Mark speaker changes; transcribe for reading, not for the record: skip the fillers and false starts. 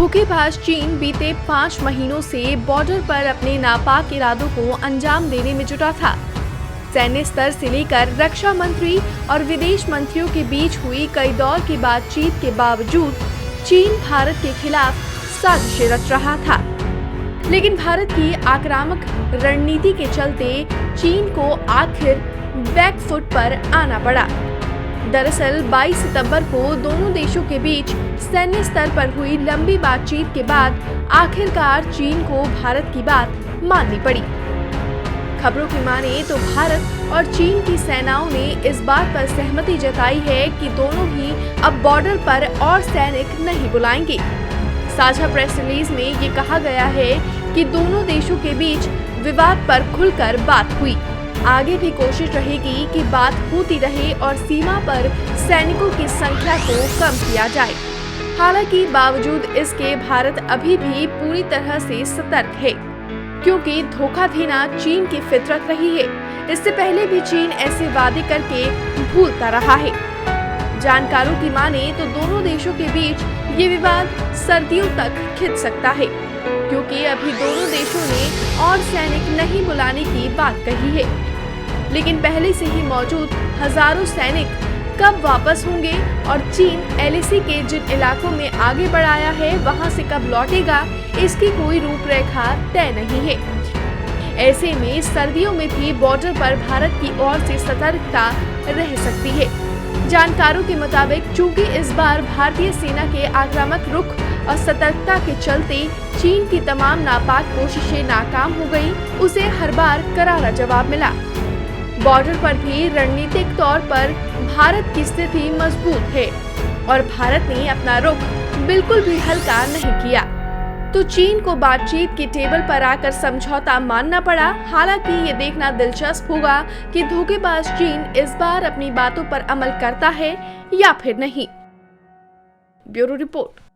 Speaker 1: धोखेबाज चीन बीते 5 महीनों से बॉर्डर पर अपने नापाक इरादों को अंजाम देने में जुटा था। सैन्य स्तर से लेकर रक्षा मंत्री और विदेश मंत्रियों के बीच हुई कई दौर की बातचीत के बावजूद चीन भारत के खिलाफ साजिशें रच रहा था। लेकिन भारत की आक्रामक रणनीति के चलते चीन को आखिर बैकफुट पर आना पड़ा। दरअसल 22 सितंबर को दोनों देशों के बीच सैन्य स्तर पर हुई लंबी बातचीत के बाद आखिरकार चीन को भारत की बात माननी पड़ी। खबरों की माने तो भारत और चीन की सेनाओं ने इस बात पर सहमति जताई है कि दोनों ही अब बॉर्डर पर और सैनिक नहीं बुलाएंगे। साझा प्रेस रिलीज में ये कहा गया है कि दोनों देशों के बीच विवाद पर खुलकर बात हुई। आगे भी कोशिश रहेगी कि बात होती रहे और सीमा पर सैनिकों की संख्या को कम किया जाए। हालांकि बावजूद इसके भारत अभी भी पूरी तरह से सतर्क है, क्योंकि धोखा देना चीन की फितरत रही है। इससे पहले भी चीन ऐसे वादे करके भूलता रहा है। जानकारों की माने तो दोनों देशों के बीच ये विवाद सर्दियों तक खिंच सकता है, क्योंकि अभी दोनों देशों ने और सैनिक नहीं बुलाने की बात कही है। लेकिन पहले से ही मौजूद हजारों सैनिक कब वापस होंगे और चीन एलएसी के जिन इलाकों में आगे बढ़ाया है वहां से कब लौटेगा, इसकी कोई रूपरेखा तय नहीं है। ऐसे में सर्दियों में भी बॉर्डर पर भारत की ओर से सतर्कता रह सकती है। जानकारों के मुताबिक चूंकि इस बार भारतीय सेना के आक्रामक रुख और सतर्कता के चलते चीन की तमाम नापाक कोशिशें नाकाम हो गई, उसे हर बार करारा जवाब मिला। बॉर्डर पर भी रणनीतिक तौर पर भारत की स्थिति मजबूत है और भारत ने अपना रुख बिल्कुल भी हल्का नहीं किया। तो चीन को बातचीत की टेबल पर आकर समझौता मानना पड़ा। हालांकि ये देखना दिलचस्प होगा कि धोखेबाज चीन इस बार अपनी बातों पर अमल करता है या फिर नहीं। Bureau report.